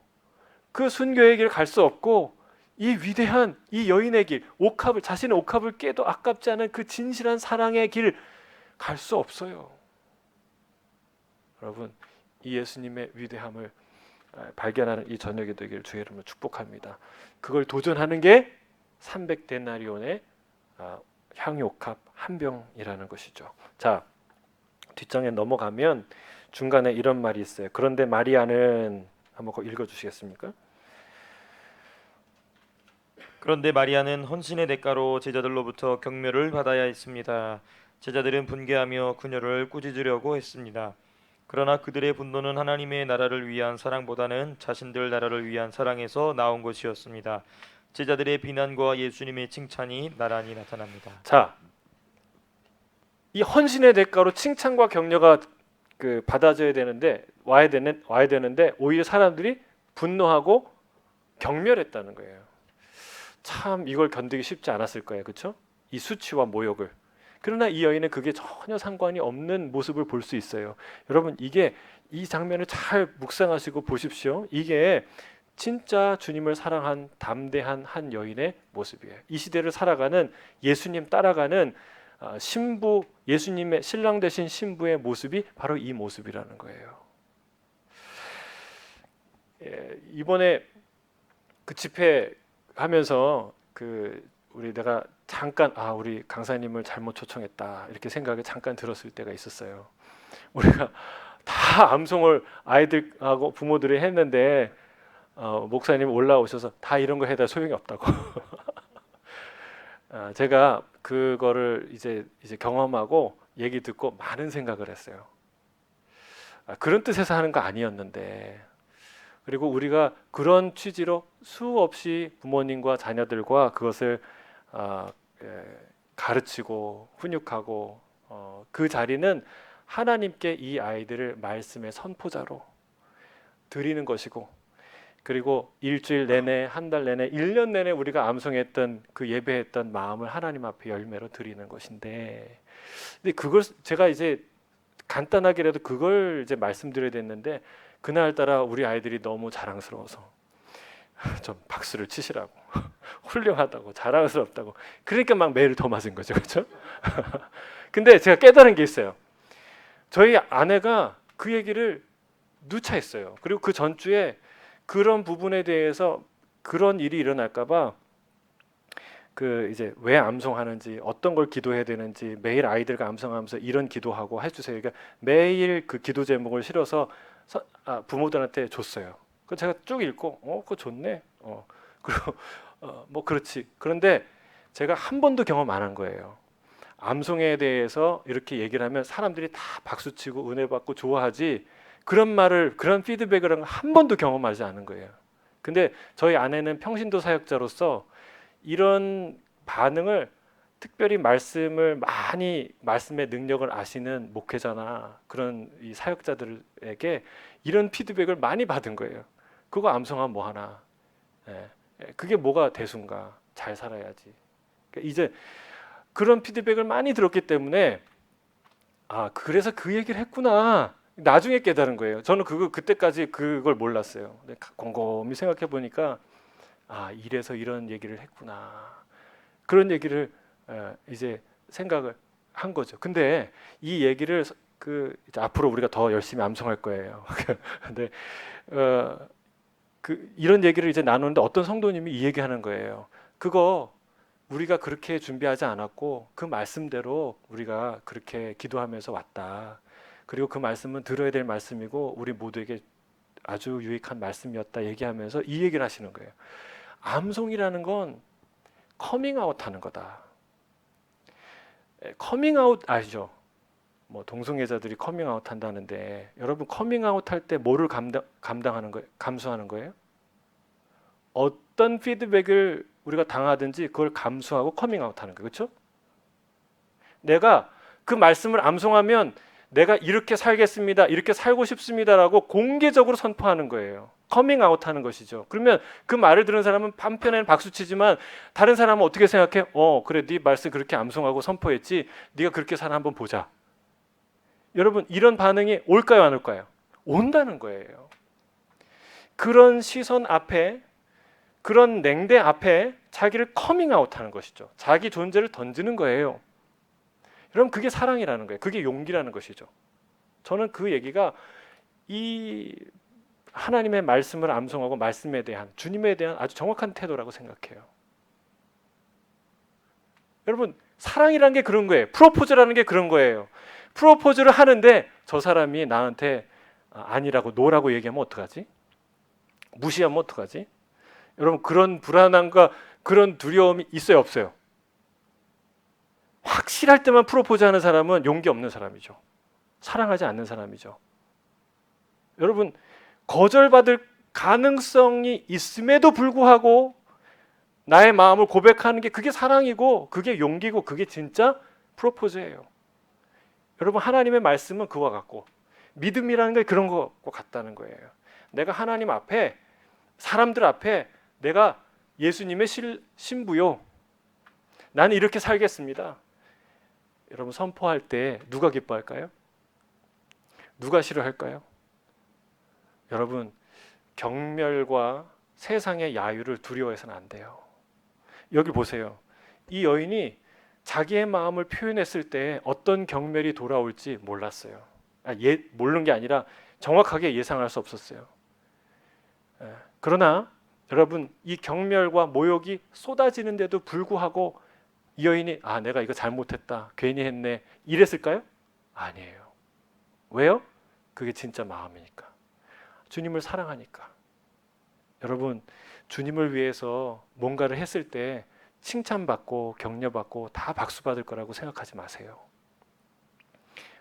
그 순교의 길 갈 수 없고, 이 위대한 이 여인의 길, 옥합을, 자신의 옥합을 깨도 아깝지 않은 그 진실한 사랑의 길 갈 수 없어요. 여러분, 이 예수님의 위대함을 발견하는 이 저녁이 되기를 주의 이름으로 축복합니다. 그걸 도전하는 게 300데나리온의 향유옥합 한 병이라는 것이죠. 자, 뒷장에 넘어가면 중간에 이런 말이 있어요. 그런데 마리아는, 한번 읽어주시겠습니까? 그런데 마리아는 헌신의 대가로 제자들로부터 경멸을 받아야 했습니다. 제자들은 분개하며 그녀를 꾸짖으려고 했습니다. 그러나 그들의 분노는 하나님의 나라를 위한 사랑보다는 자신들 나라를 위한 사랑에서 나온 것이었습니다. 제자들의 비난과 예수님의 칭찬이 나란히 나타납니다. 자, 이 헌신의 대가로 칭찬과 격려가 받아져야 되는데 와야 되는데 오히려 사람들이 분노하고 경멸했다는 거예요. 참 이걸 견디기 쉽지 않았을 거예요, 그렇죠? 이 수치와 모욕을. 그러나 이 여인은 그게 전혀 상관이 없는 모습을 볼 수 있어요. 여러분 이 장면을 잘 묵상하시고 보십시오. 이게 진짜 주님을 사랑한 담대한 한 여인의 모습이에요. 이 시대를 살아가는 예수님 따라가는 신부, 예수님의 신랑 되신 신부의 모습이 바로 이 모습이라는 거예요. 이번에 그 집회 하면서 내가 잠깐 우리 강사님을 잘못 초청했다 이렇게 생각이 잠깐 들었을 때가 있었어요. 우리가 다 암송을 아이들하고 부모들이 했는데 목사님 올라오셔서 다 이런 거 해다 소용이 없다고. 제가 그거를 이제 경험하고 얘기 듣고 많은 생각을 했어요. 그런 뜻에서 하는 거 아니었는데, 그리고 우리가 그런 취지로 수없이 부모님과 자녀들과 그것을 가르치고 훈육하고 그 자리는 하나님께 이 아이들을 말씀의 선포자로 드리는 것이고, 그리고 일주일 내내, 한 달 내내, 1년 내내 우리가 암송했던 그 예배했던 마음을 하나님 앞에 열매로 드리는 것인데, 근데 그걸 제가 이제 간단하게라도 그걸 이제 말씀드려야 됐는데, 그날따라 우리 아이들이 너무 자랑스러워서 좀 박수를 치시라고 훌륭하다고 자랑스럽다고, 그러니까 막 매를 더 맞은 거죠, 그렇죠? 근데 제가 깨달은 게 있어요. 저희 아내가 그 얘기를 누차 했어요. 그리고 그 전주에 그런 부분에 대해서 그런 일이 일어날까봐 이제 왜 암송하는지, 어떤 걸 기도해야 되는지 매일 아이들과 암송하면서 이런 기도하고 해주세요. 그러니까 매일 그 기도 제목을 실어서 부모들한테 줬어요. 그 제가 쭉 읽고 그거 좋네. 그리고 뭐 그렇지. 그런데 제가 한 번도 경험 안 한 거예요. 암송에 대해서 이렇게 얘기를 하면 사람들이 다 박수치고 은혜 받고 좋아하지, 그런 피드백을 한 번도 경험하지 않은 거예요. 근데 저희 아내는 평신도 사역자로서 이런 반응을, 특별히 말씀의 능력을 아시는 목회자나 그런 이 사역자들에게 이런 피드백을 많이 받은 거예요. 그거 암송하면 뭐 하나? 그게 뭐가 대수인가? 잘 살아야지. 그러니까 이제 그런 피드백을 많이 들었기 때문에 그래서 그 얘기를 했구나. 나중에 깨달은 거예요. 저는 그때까지 그걸 몰랐어요. 근데 곰곰이 생각해 보니까 이래서 이런 얘기를 했구나. 그런 얘기를 이제 생각을 한 거죠. 근데 이 얘기를 이제 앞으로 우리가 더 열심히 암송할 거예요. 근데 이런 얘기를 이제 나누는데 어떤 성도님이 이 얘기하는 거예요. 그거 우리가 그렇게 준비하지 않았고 그 말씀대로 우리가 그렇게 기도하면서 왔다. 그리고 그 말씀은 들어야 될 말씀이고 우리 모두에게 아주 유익한 말씀이었다 얘기하면서 이 얘기를 하시는 거예요. 암송이라는 건 커밍아웃 하는 거다. 커밍아웃 아시죠? 뭐 동성애자들이 커밍아웃 한다는데, 여러분 커밍아웃 할 때 뭐를 감당하는 거예요? 감수하는 거예요? 어떤 피드백을 우리가 당하든지 그걸 감수하고 커밍아웃 하는 거예요. 그렇죠? 내가 그 말씀을 암송하면 내가 이렇게 살겠습니다, 이렇게 살고 싶습니다라고 공개적으로 선포하는 거예요. 커밍아웃 하는 것이죠. 그러면 그 말을 들은 사람은 한편에는 박수치지만 다른 사람은 어떻게 생각해? 그래, 네 말씀 그렇게 암송하고 선포했지, 네가 그렇게 살아 한번 보자. 여러분, 이런 반응이 올까요, 안 올까요? 온다는 거예요. 그런 시선 앞에, 그런 냉대 앞에 자기를 커밍아웃 하는 것이죠. 자기 존재를 던지는 거예요. 여러분, 그게 사랑이라는 거예요. 그게 용기라는 것이죠. 저는 그 얘기가 이 하나님의 말씀을 암송하고 말씀에 대한, 주님에 대한 아주 정확한 태도라고 생각해요. 여러분, 사랑이라는 게 그런 거예요. 프로포즈라는 게 그런 거예요. 프로포즈를 하는데 저 사람이 나한테 아니라고, 노라고 얘기하면 어떡하지? 무시하면 어떡하지? 여러분, 그런 불안함과 그런 두려움이 있어요, 없어요? 확실할 때만 프로포즈하는 사람은 용기 없는 사람이죠. 사랑하지 않는 사람이죠. 여러분, 거절받을 가능성이 있음에도 불구하고 나의 마음을 고백하는 게 그게 사랑이고 그게 용기고 그게 진짜 프로포즈예요. 여러분 하나님의 말씀은 그와 같고 믿음이라는 게 그런 것과 같다는 거예요. 내가 하나님 앞에 사람들 앞에 내가 예수님의 신부요. 나는 이렇게 살겠습니다. 여러분 선포할 때 누가 기뻐할까요? 누가 싫어할까요? 여러분 경멸과 세상의 야유를 두려워해서는 안 돼요. 여기 보세요. 이 여인이 자기의 마음을 표현했을 때 어떤 경멸이 돌아올지 몰랐어요. 모르는 게 아니라 정확하게 예상할 수 없었어요. 그러나 여러분 이 경멸과 모욕이 쏟아지는데도 불구하고 이 여인이 내가 이거 잘못했다 괜히 했네 이랬을까요? 아니에요. 왜요? 그게 진짜 마음이니까. 주님을 사랑하니까. 여러분 주님을 위해서 뭔가를 했을 때 칭찬받고 격려받고 다 박수받을 거라고 생각하지 마세요.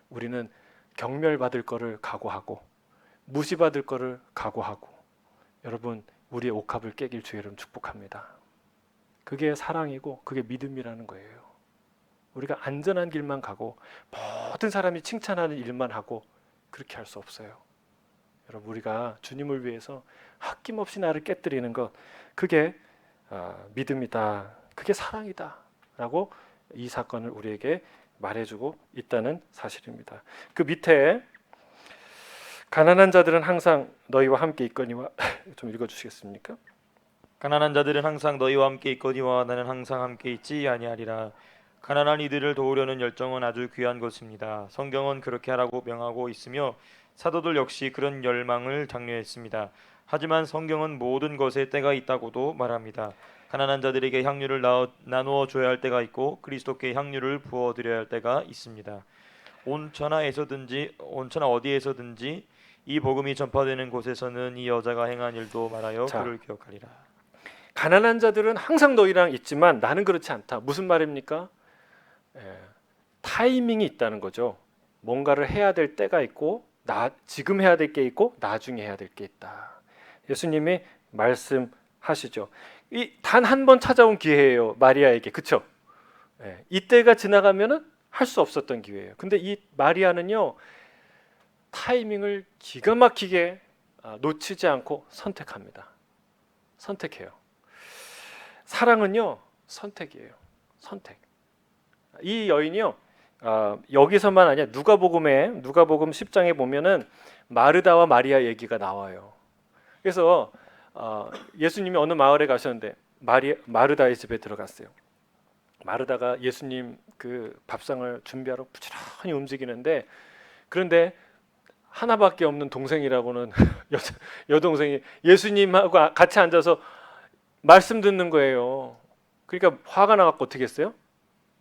우리는 경멸받을 거를 각오하고 무시받을 거를 각오하고 여러분 우리의 옥합을 깨길 주의 이름 축복합니다. 그게 사랑이고 그게 믿음이라는 거예요. 우리가 안전한 길만 가고 모든 사람이 칭찬하는 일만 하고 그렇게 할 수 없어요. 여러분 우리가 주님을 위해서 아낌없이 나를 깨뜨리는 것 그게 믿음이다. 그게 사랑이다. 라고 이 사건을 우리에게 말해주고 있다는 사실입니다. 그 밑에 가난한 자들은 항상 너희와 함께 있거니와 좀 읽어주시겠습니까? 가난한 자들은 항상 너희와 함께 있거니와 나는 항상 함께 있지 아니하리라. 가난한 이들을 도우려는 열정은 아주 귀한 것입니다. 성경은 그렇게 하라고 명하고 있으며 사도들 역시 그런 열망을 장려했습니다. 하지만 성경은 모든 것에 때가 있다고도 말합니다. 가난한 자들에게 향유를 나누어 줘야 할 때가 있고 그리스도께 향유를 부어 드려야 할 때가 있습니다. 온 천하 어디에서든지 이 복음이 전파되는 곳에서는 이 여자가 행한 일도 말하여 그를 기억하리라. 가난한 자들은 항상 너희랑 있지만 나는 그렇지 않다. 무슨 말입니까? 타이밍이 있다는 거죠. 뭔가를 해야 될 때가 있고 지금 해야 될 게 있고 나중에 해야 될 게 있다. 예수님이 말씀하시죠. 이 단 한 번 찾아온 기회예요. 마리아에게. 그렇죠? 이때가 지나가면은 할 수 없었던 기회예요. 근데 이 마리아는요. 타이밍을 기가 막히게 놓치지 않고 선택합니다. 선택해요. 사랑은요. 선택이에요. 선택. 이 여인이요. 여기서만 아니야. 누가복음 10장에 보면은 마르다와 마리아 얘기가 나와요. 그래서 예수님이 어느 마을에 가셨는데 마르다의 집에 들어갔어요. 마르다가 예수님 그 밥상을 준비하러 부지런히 움직이는데 그런데 하나밖에 없는 동생이라고는 여동생이 예수님하고 같이 앉아서 말씀 듣는 거예요. 그러니까 화가 나갖고 어떻게 했어요?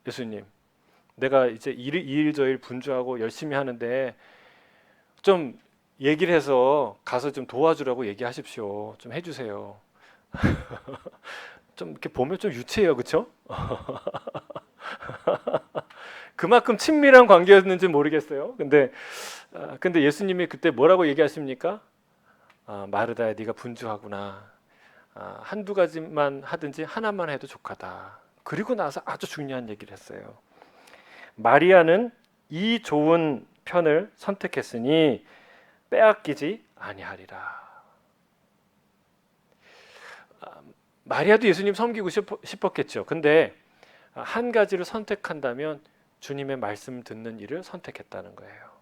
예수님, 내가 이제 이일 저일 분주하고 열심히 하는데 좀 얘기를 해서 가서 좀 도와주라고 얘기하십시오. 좀 해주세요. 좀 이렇게 보면 좀 유치해요, 그렇죠? 그만큼 친밀한 관계였는지 모르겠어요. 근데 예수님이 그때 뭐라고 얘기하십니까? 마르다야, 네가 분주하구나. 한두 가지만 하든지 하나만 해도 족하다. 그리고 나서 아주 중요한 얘기를 했어요. 마리아는 이 좋은 편을 선택했으니 빼앗기지 아니하리라. 마리아도 예수님 섬기고 싶었겠죠. 근데 한 가지를 선택한다면 주님의 말씀 듣는 일을 선택했다는 거예요.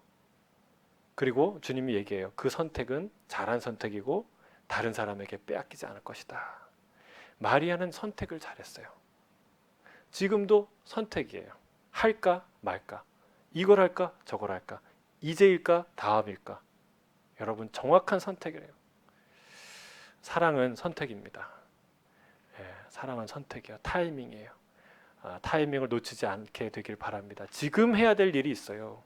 그리고 주님이 얘기해요. 그 선택은 잘한 선택이고 다른 사람에게 빼앗기지 않을 것이다. 마리아는 선택을 잘했어요. 지금도 선택이에요. 할까 말까, 이걸 할까 저걸 할까, 이제일까 다음일까. 여러분 정확한 선택이에요. 사랑은 선택입니다. 사랑은 선택이에요. 타이밍이에요. 타이밍을 놓치지 않게 되길 바랍니다. 지금 해야 될 일이 있어요.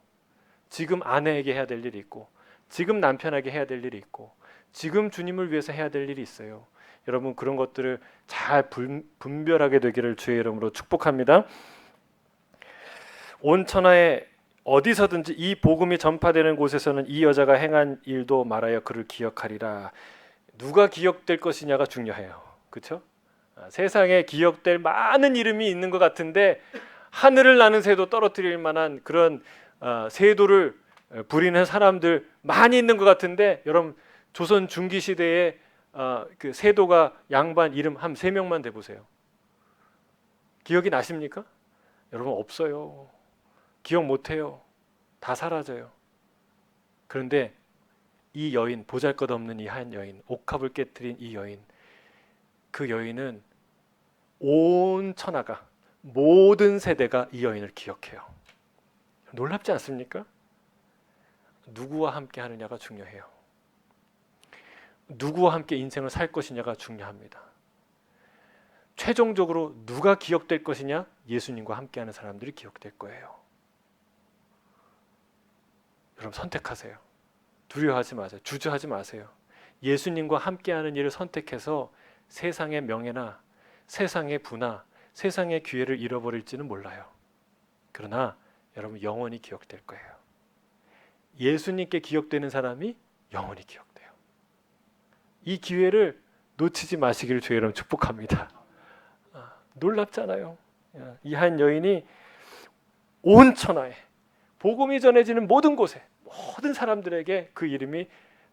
지금 아내에게 해야 될 일이 있고, 지금 남편에게 해야 될 일이 있고, 지금 주님을 위해서 해야 될 일이 있어요. 여러분 그런 것들을 잘 분별하게 되기를 주의 이름으로 축복합니다. 온 천하에 어디서든지 이 복음이 전파되는 곳에서는 이 여자가 행한 일도 말하여 그를 기억하리라. 누가 기억될 것이냐가 중요해요. 그렇죠? 세상에 기억될 많은 이름이 있는 것 같은데 하늘을 나는 새도 떨어뜨릴 만한 그런 세도를 부리는 사람들 많이 있는 것 같은데 여러분 조선 중기 시대에 그 세도가 양반 이름 한 3명만 대보세요. 기억이 나십니까? 여러분 없어요. 기억 못해요. 다 사라져요. 그런데 이 여인, 보잘것없는 이 한 여인, 옥합을 깨뜨린 이 여인, 그 여인은 온 천하가, 모든 세대가 이 여인을 기억해요. 놀랍지 않습니까? 누구와 함께 하느냐가 중요해요. 누구와 함께 인생을 살 것이냐가 중요합니다. 최종적으로 누가 기억될 것이냐? 예수님과 함께하는 사람들이 기억될 거예요. 여러분 선택하세요. 두려워하지 마세요. 주저하지 마세요. 예수님과 함께하는 일을 선택해서 세상의 명예나 세상의 부나 세상의 기회를 잃어버릴지는 몰라요. 그러나 여러분 영원히 기억될 거예요. 예수님께 기억되는 사람이 영원히 기억돼요. 이 기회를 놓치지 마시기를 주의 이름 축복합니다. 놀랍잖아요. 이 한 여인이 온 천하에 복음이 전해지는 모든 곳에 모든 사람들에게 그 이름이,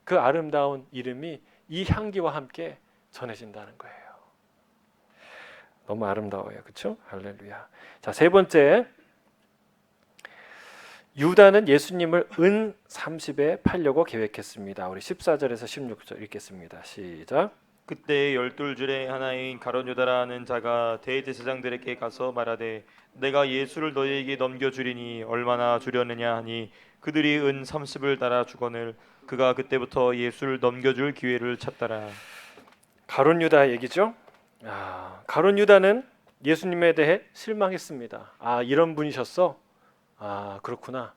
그 아름다운 이름이 이 향기와 함께 전해진다는 거예요. 너무 아름다워요. 그렇죠? 할렐루야. 자, 세 번째, 유다는 예수님을 은 30에 팔려고 계획했습니다. 우리 14절에서 16절 읽겠습니다. 시작. 그때 12줄의 하나인 가룟 유다라는 자가 대제사장들에게 가서 말하되 내가 예수를 너희에게 넘겨주리니 얼마나 주려느냐 하니 그들이 은 30을 달아 주거늘 그가 그때부터 예수를 넘겨줄 기회를 찾더라. 가룟 유다 얘기죠. 가룟 유다는 예수님에 대해 실망했습니다. 이런 분이셨어? 그렇구나.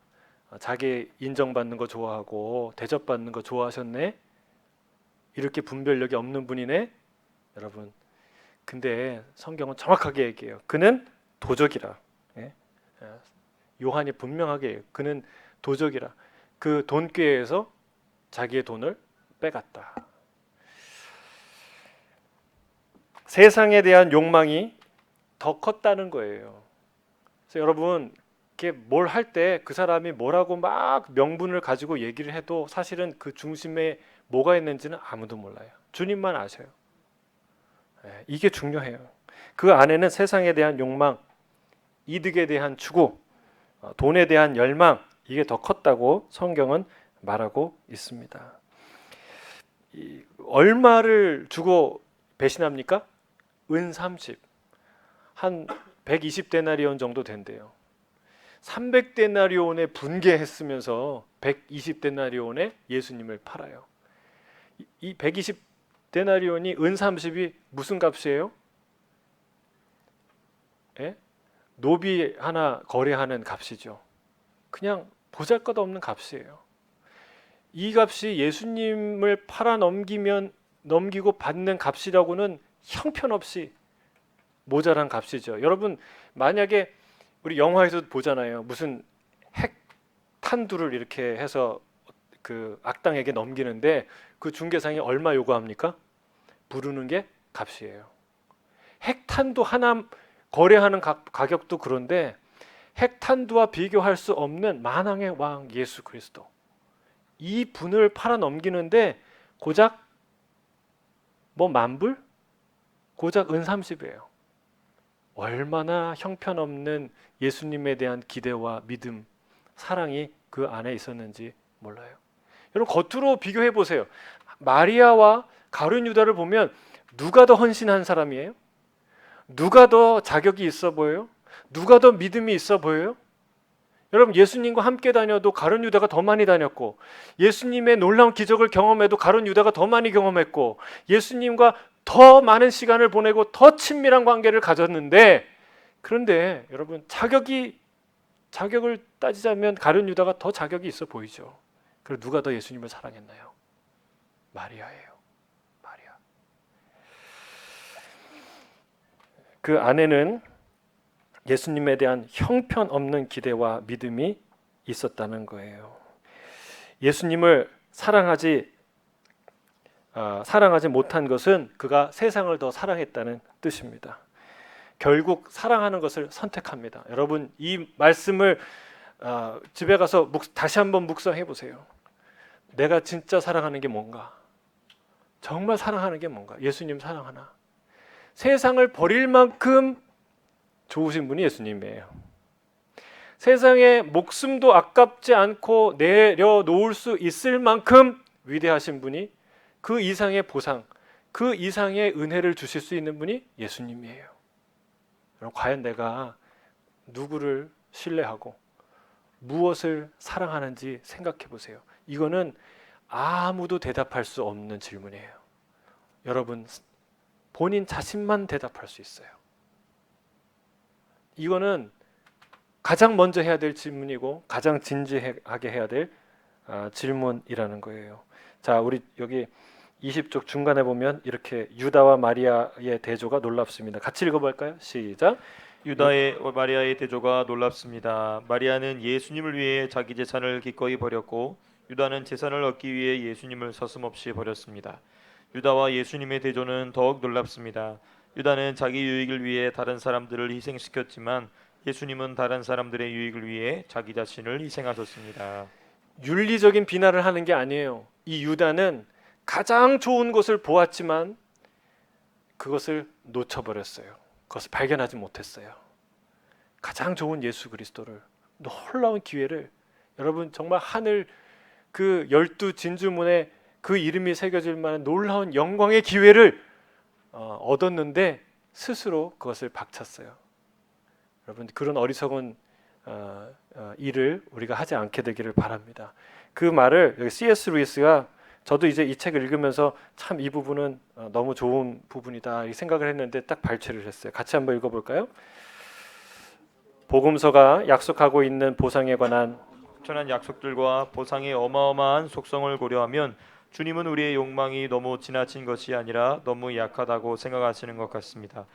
자기 인정받는 거 좋아하고 대접받는 거 좋아하셨네. 이렇게 분별력이 없는 분이네. 여러분, 근데 성경은 정확하게 얘기해요. 그는 도적이라. 요한이 분명하게 해요. 그는 도적이라. 그 돈꾀에서 자기의 돈을 빼갔다. 세상에 대한 욕망이 더 컸다는 거예요. 그래서 여러분, 이렇게 뭘 할 때 그 사람이 뭐라고 막 명분을 가지고 얘기를 해도 사실은 그 중심에 뭐가 있는지는 아무도 몰라요. 주님만 아셔요. 이게 중요해요. 그 안에는 세상에 대한 욕망, 이득에 대한 추구, 돈에 대한 열망, 이게 더 컸다고 성경은 말하고 있습니다. 얼마를 주고 배신합니까? 은 30, 한 120데나리온 정도 된대요. 300데나리온에 분개했으면서 120데나리온에 예수님을 팔아요. 이 120데나리온이 은 30이 무슨 값이에요? 노비 하나 거래하는 값이죠. 그냥 보잘것없는 값이에요. 이 값이 예수님을 팔아 넘기고 받는 값이라고는 형편없이 모자란 값이죠. 여러분, 만약에 우리 영화에서도 보잖아요. 무슨 핵 탄두를 이렇게 해서 그 악당에게 넘기는데 그 중개상이 얼마 요구합니까? 부르는 게 값이에요. 핵탄두 하나 거래하는 가격도 그런데 핵탄두와 비교할 수 없는 만왕의 왕 예수 그리스도, 이 분을 팔아 넘기는데 고작 뭐 만불? 고작 은 30이에요. 얼마나 형편없는 예수님에 대한 기대와 믿음, 사랑이 그 안에 있었는지 몰라요. 여러분, 겉으로 비교해 보세요. 마리아와 가룟 유다를 보면 누가 더 헌신한 사람이에요? 누가 더 자격이 있어 보여요? 누가 더 믿음이 있어 보여요? 여러분, 예수님과 함께 다녀도 가룟 유다가 더 많이 다녔고, 예수님의 놀라운 기적을 경험해도 가룟 유다가 더 많이 경험했고, 예수님과 더 많은 시간을 보내고 더 친밀한 관계를 가졌는데, 그런데 여러분, 자격을 따지자면 가룟 유다가 더 자격이 있어 보이죠. 그리고 누가 더 예수님을 사랑했나요? 마리아예요. 마리아. 그 안에는 예수님에 대한 형편없는 기대와 믿음이 있었다는 거예요. 예수님을 사랑하지 사랑하지 못한 것은 그가 세상을 더 사랑했다는 뜻입니다. 결국 사랑하는 것을 선택합니다. 여러분 이 말씀을 집에 가서 다시 한번 묵상해 보세요. 내가 진짜 사랑하는 게 뭔가? 정말 사랑하는 게 뭔가? 예수님 사랑하나? 세상을 버릴 만큼 좋으신 분이 예수님이에요. 세상에 목숨도 아깝지 않고 내려놓을 수 있을 만큼 위대하신 분이, 그 이상의 보상, 그 이상의 은혜를 주실 수 있는 분이 예수님이에요. 그럼 과연 내가 누구를 신뢰하고 무엇을 사랑하는지 생각해 보세요. 이거는 아무도 대답할 수 없는 질문이에요. 여러분 본인 자신만 대답할 수 있어요. 이거는 가장 먼저 해야 될 질문이고 가장 진지하게 해야 될 질문이라는 거예요. 자, 우리 여기 20쪽 중간에 보면 이렇게 유다와 마리아의 대조가 놀랍습니다. 같이 읽어볼까요? 시작. 유다의 마리아의 대조가 놀랍습니다. 마리아는 예수님을 위해 자기 재산을 기꺼이 버렸고 유다는 재산을 얻기 위해 예수님을 서슴없이 버렸습니다. 유다와 예수님의 대조는 더욱 놀랍습니다. 유다는 자기 유익을 위해 다른 사람들을 희생시켰지만 예수님은 다른 사람들의 유익을 위해 자기 자신을 희생하셨습니다. 윤리적인 비난을 하는 게 아니에요. 이 유다는 가장 좋은 것을 보았지만 그것을 놓쳐버렸어요. 그것을 발견하지 못했어요. 가장 좋은 예수 그리스도를, 놀라운 기회를, 여러분 정말 하늘 그 12진주문에 그 이름이 새겨질 만한 놀라운 영광의 기회를 얻었는데 스스로 그것을 박찼어요. 여러분 그런 어리석은 일을 우리가 하지 않게 되기를 바랍니다. 그 말을 여기 C.S. 루이스가, 저도 이제 이 책을 읽으면서 참 이 부분은 너무 좋은 부분이다 이 생각을 했는데 딱 발췌를 했어요. 같이 한번 읽어볼까요? 복음서가 약속하고 있는 보상에 관한 천한 약속들과 보상의 어마어마한 속성을 고려하면 주님은 우리의 욕망이 너무 지나친 것이 아니라 너무 약하다고 생각하시는 것 같습니다.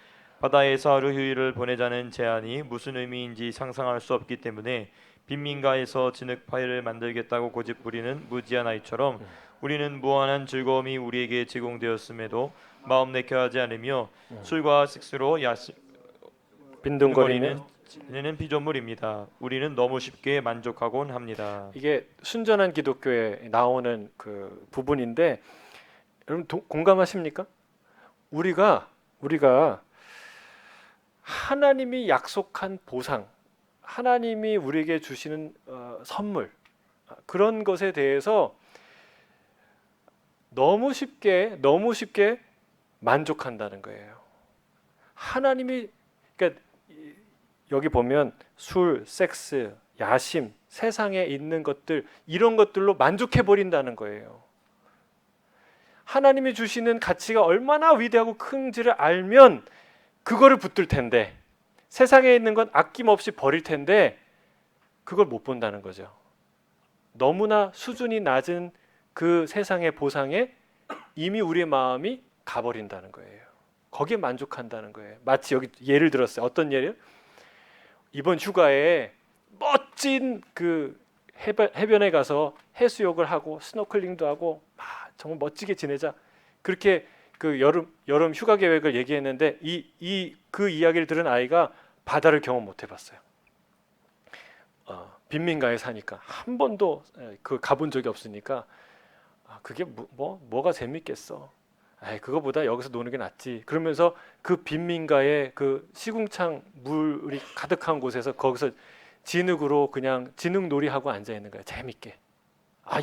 바다에서 하루 휴일을 보내자는 제안이 무슨 의미인지 상상할 수 없기 때문에 빈민가에서 진흙 파이를 만들겠다고 고집부리는 무지한 아이처럼 우리는 무한한 즐거움이 우리에게 제공되었음에도 마음 내켜하지 않으며 술과 섹스로 빈둥거리는, 는 피조물입니다. 우리는 너무 쉽게 만족하곤 합니다. 이게 순전한 기독교에 나오는 그 부분인데 여러분 공감하십니까? 우리가 하나님이 약속한 보상, 하나님이 우리에게 주시는 선물, 그런 것에 대해서 너무 쉽게 만족한다는 거예요. 하나님이, 그러니까 여기 보면 술, 섹스, 야심, 세상에 있는 것들, 이런 것들로 만족해 버린다는 거예요. 하나님이 주시는 가치가 얼마나 위대하고 큰지를 알면 그거를 붙들 텐데, 세상에 있는 건 아낌없이 버릴 텐데 그걸 못 본다는 거죠. 너무나 수준이 낮은 그 세상의 보상에 이미 우리의 마음이 가버린다는 거예요. 거기에 만족한다는 거예요. 마치 여기 예를 들었어요. 어떤 예를? 이번 휴가에 멋진 그 해변에 가서 해수욕을 하고 스노클링도 하고 정말 멋지게 지내자. 그렇게 그 여름 휴가 계획을 얘기했는데 그 이야기를 들은 아이가 바다를 경험 못 해봤어요. 빈민가에 사니까 한 번도 그 가본 적이 없으니까 그게 뭐가 재밌겠어. 그거보다 여기서 노는 게 낫지. 그러면서 그 빈민가에 그 시궁창 물이 가득한 곳에서 거기서 진흙으로 그냥 진흙놀이 하고 앉아 있는 거야. 재밌게.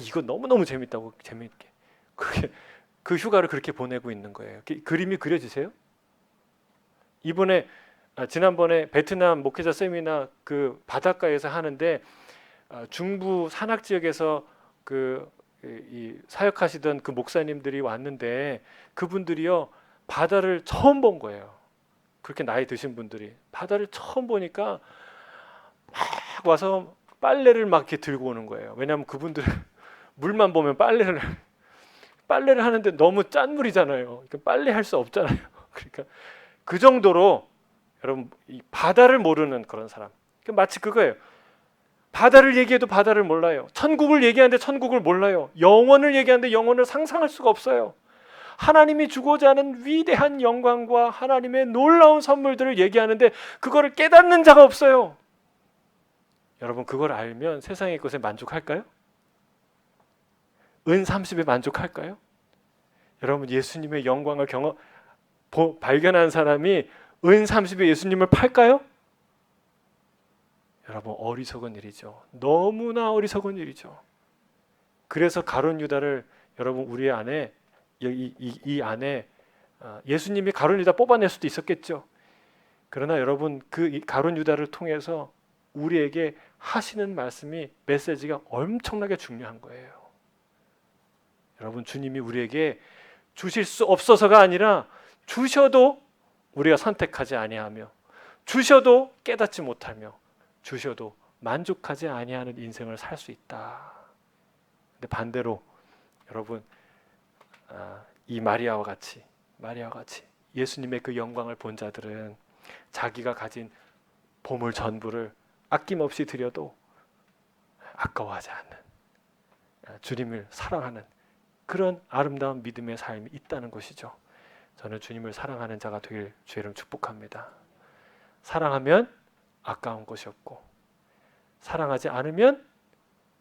이거 너무너무 재밌다고, 재밌게. 그 휴가를 그렇게 보내고 있는 거예요. 그림이 그려지세요? 지난번에 베트남 목회자 세미나 그 바닷가에서 하는데 중부 산악 지역에서 이 사역하시던 그 목사님들이 왔는데 그분들이요 바다를 처음 본 거예요. 그렇게 나이 드신 분들이 바다를 처음 보니까 막 와서 빨래를 막 이렇게 들고 오는 거예요. 왜냐하면 그분들 물만 보면 빨래를 하는데 너무 짠 물이잖아요. 그러니까 빨래할 수 없잖아요. 그러니까 그 정도로 여러분 이 바다를 모르는 그런 사람. 마치 그거예요. 바다를 얘기해도 바다를 몰라요. 천국을 얘기하는데 천국을 몰라요. 영원을 얘기하는데 영원을 상상할 수가 없어요. 하나님이 주고자 하는 위대한 영광과 하나님의 놀라운 선물들을 얘기하는데 그거를 깨닫는 자가 없어요. 여러분, 그걸 알면 세상의 것에 만족할까요? 은 30에 만족할까요? 여러분, 예수님의 영광을 발견한 사람이 은 30에 예수님을 팔까요? 여러분, 어리석은 일이죠. 너무나 어리석은 일이죠. 그래서 가룟 유다를 여러분, 우리 안에 이 안에 예수님이 가룟 유다 뽑아낼 수도 있었겠죠. 그러나 여러분, 그 가룟 유다를 통해서 우리에게 하시는 말씀이, 메시지가 엄청나게 중요한 거예요. 여러분, 주님이 우리에게 주실 수 없어서가 아니라 주셔도 우리가 선택하지 아니하며, 주셔도 깨닫지 못하며, 주셔도 만족하지 아니하는 인생을 살 수 있다. 근데 반대로 여러분, 이 마리아와 같이 예수님의 그 영광을 본 자들은 자기가 가진 보물 전부를 아낌없이 드려도 아까워하지 않는, 주님을 사랑하는 그런 아름다운 믿음의 삶이 있다는 것이죠. 저는 주님을 사랑하는 자가 되길 주의 이름 축복합니다. 사랑하면 아까운 것이 없고, 사랑하지 않으면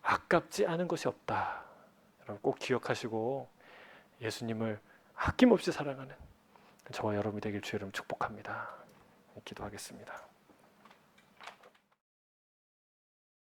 아깝지 않은 것이 없다. 여러분, 꼭 기억하시고 예수님을 아낌없이 사랑하는 저와 여러분이 되길 주의 이름 축복합니다. 기도하겠습니다.